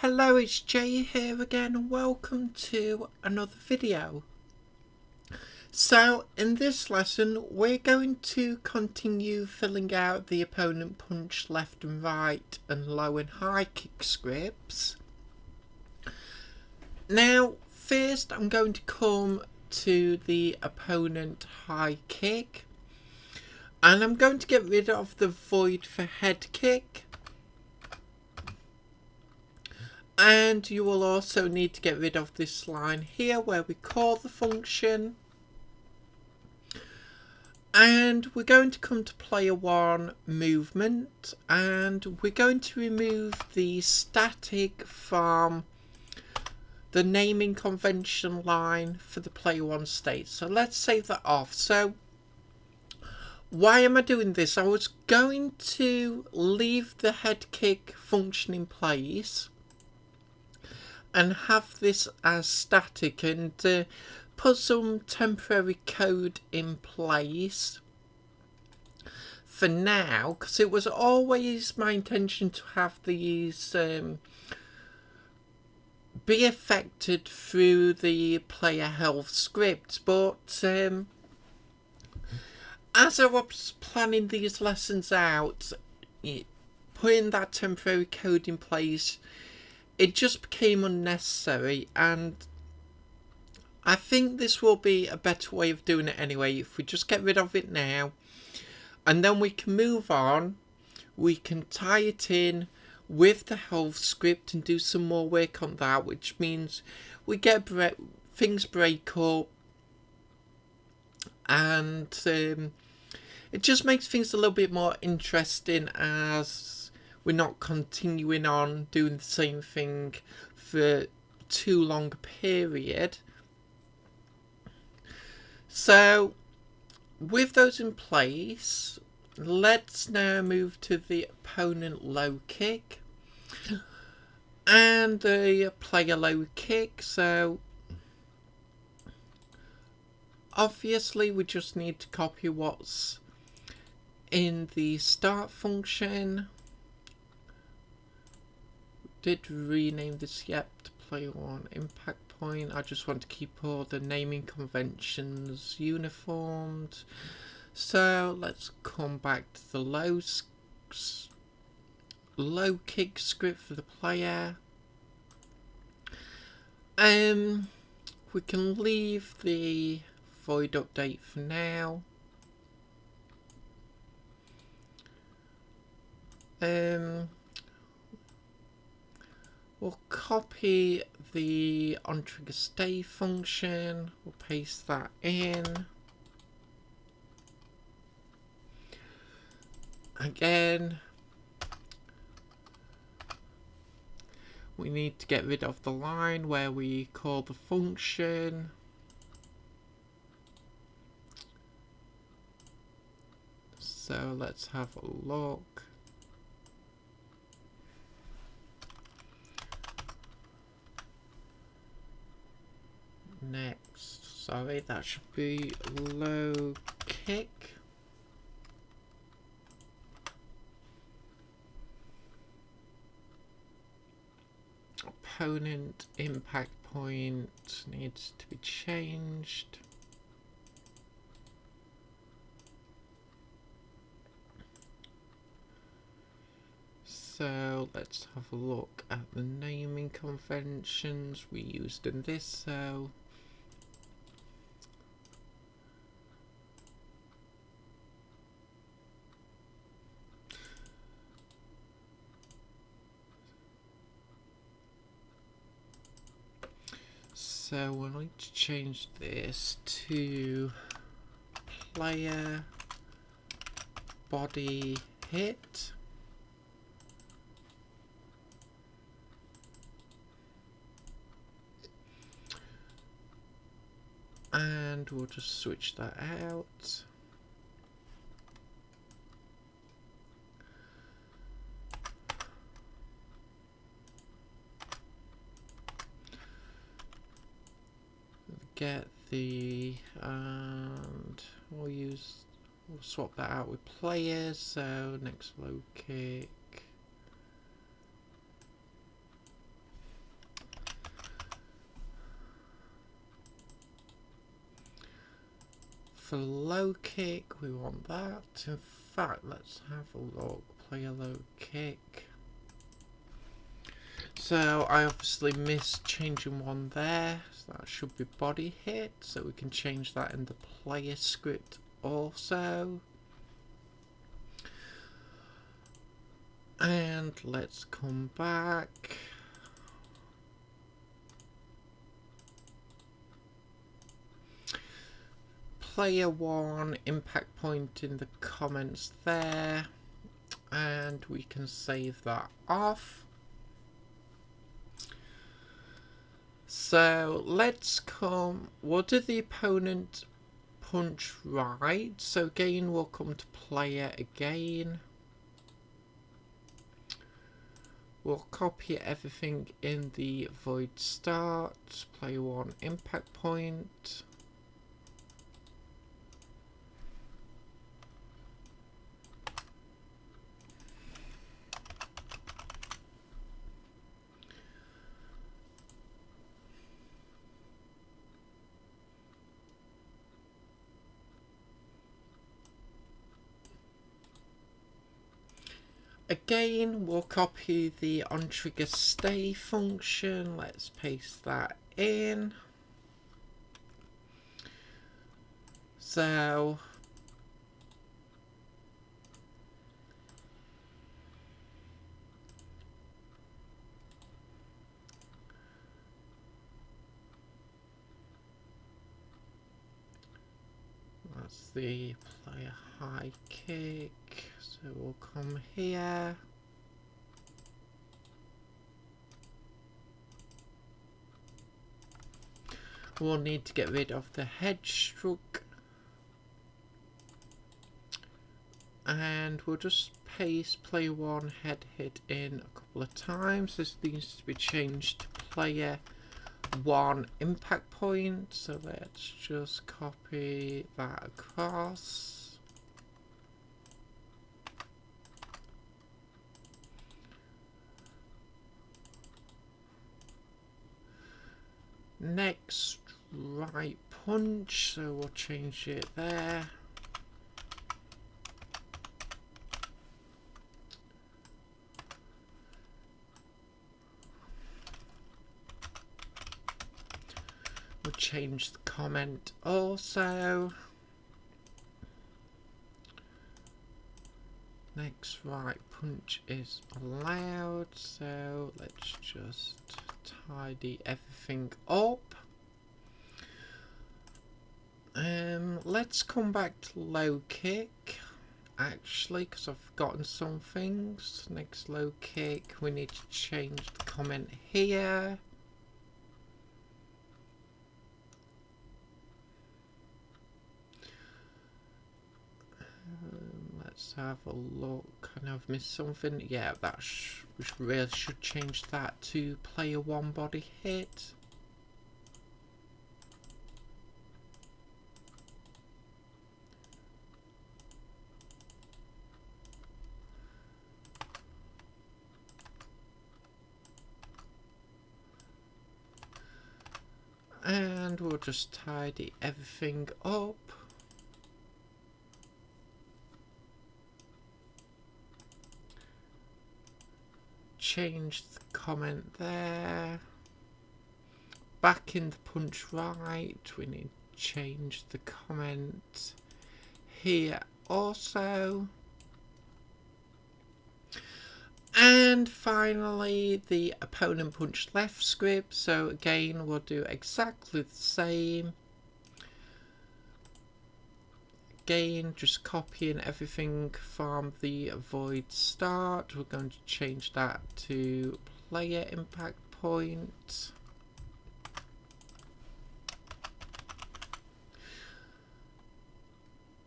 Hello, it's Jay here again and welcome to another video. So in this lesson we're going to continue filling out the opponent punch left and right and low and high kick scripts. Now first I'm going to come to the opponent high kick and I'm going to get rid of the void for head kick. And you will also need to get rid of this line here where we call the function. And we're going to come to player 1 movement and we're going to remove the static from the naming convention line for the player 1 state. So let's save that off. So why am I doing this? I was going to leave the head kick function in place and have this as static and put some temporary code in place for now, because it was always my intention to have these be affected through the player health script, but as I was planning these lessons out, putting that temporary code in place, it just became unnecessary, and I think this will be a better way of doing it anyway. If we just get rid of it now and then we can move on, we can tie it in with the health script and do some more work on that, which means we get things break up and it just makes things a little bit more interesting as we're not continuing on doing the same thing for too long a period. So with those in place, let's now move to the opponent low kick and the player low kick. So obviously we just need to copy what's in the start function. Did rename this yet to player 1 impact point. I just want to keep all the naming conventions uniformed. So let's come back to the low kick script for the player. We can leave the void update for now. We'll copy the onTrigger stay function, we'll paste that in. Again, we need to get rid of the line where we call the function. So let's have a look. Next, sorry, that should be low kick. Opponent impact point needs to be changed. So let's have a look at the naming conventions we used in this. So we'll need to change this to player body hit. And we'll just switch that out. Get the, and we'll swap that out with players. So next low kick. for low kick, we want that. In fact, let's have a look. Player low kick. So I obviously missed changing one there. So that should be body hit. So we can change that in the player script also. And let's come back. Player 1 impact point in the comments there, and we can save that off. So let's come, what did the opponent punch right? So again, we'll come to player again. We'll copy everything in the void start, player 1 impact point. Again, we'll copy the onTrigger stay function. Let's paste that in. So that's the player high kick. So we'll come here. We'll need to get rid of the head stroke. And we'll just paste player 1 head hit in a couple of times. This needs to be changed to player 1 impact point. So let's just copy that across. Next, right punch, so we'll change it there. We'll change the comment also. Next, right punch is allowed, so let's just tidy everything up. Let's come back to low kick actually, because I've forgotten some things. Next low kick, we need to change the comment here. Let's have a look. I know I've missed something. Yeah, that we really should change that to player 1 body hit. And we'll just tidy everything up. Change the comment there. Back in the punch right, we need to change the comment here also. And finally, the opponent punch left script. So again, we'll do exactly the same. Again, just copying everything from the void start. We're going to change that to player impact point.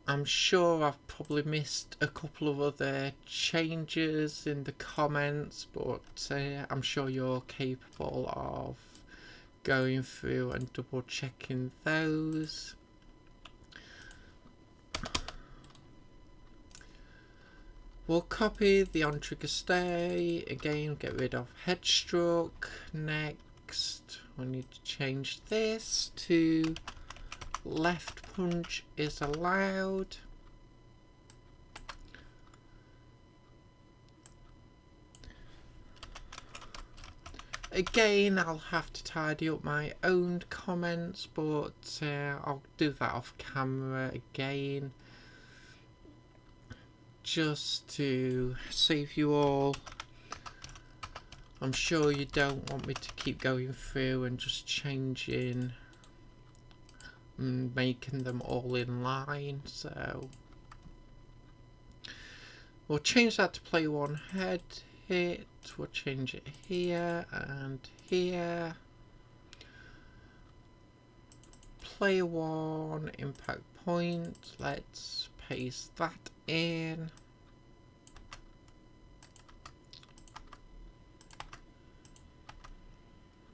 I'm sure I've probably missed a couple of other changes in the comments, but I'm sure you're capable of going through and double checking those. We'll copy the onTrigger stay, again get rid of head stroke. Next we need to change this to left punch is allowed. Again, I'll have to tidy up my own comments, but I'll do that off camera again, just to save you all. I'm sure you don't want me to keep going through and just changing and making them all in line, so we'll change that to play one head hit. We'll change it here and here. Player one impact point. Let's paste that in.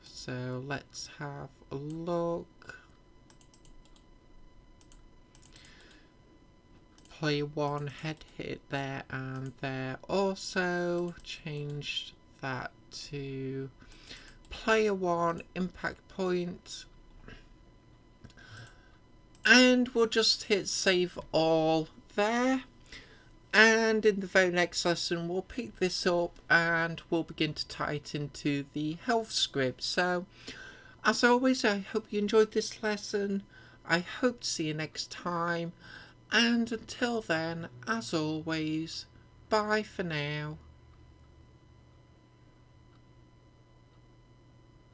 So let's have a look. Player one head hit there and there. Also changed that to player one impact point, and we'll just hit save all there, and in the very next lesson we'll pick this up and we'll begin to tie it into the health script. So as always, I hope you enjoyed this lesson. I hope to see you next time. And until then, as always, bye for now.